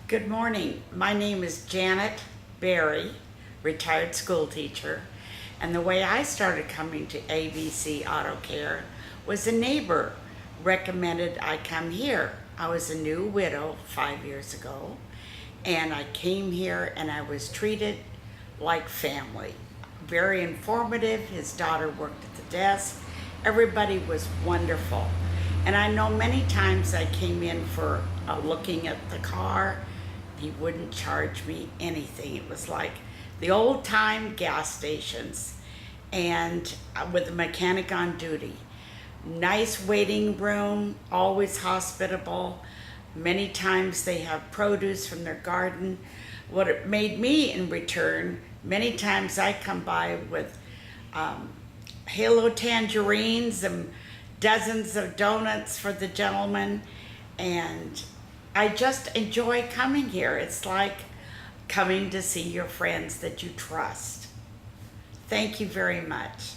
Good morning. My name is Janet Berry, retired school teacher. And the way I started coming to ABC Auto Care was a neighbor recommended I come here. I was a new widow 5 years ago, and I came here and I was treated like family. Very informative. His daughter worked at the desk. Everybody was wonderful. And I know many times I came in for looking at the car. He wouldn't charge me anything. It was like the old time gas stations, and with a mechanic on duty. Nice waiting room, always hospitable. Many times they have produce from their garden. What it made me in return, many times I come by with halo tangerines and dozens of donuts for the gentleman, and I just enjoy coming here. It's like coming to see your friends that you trust. Thank you very much.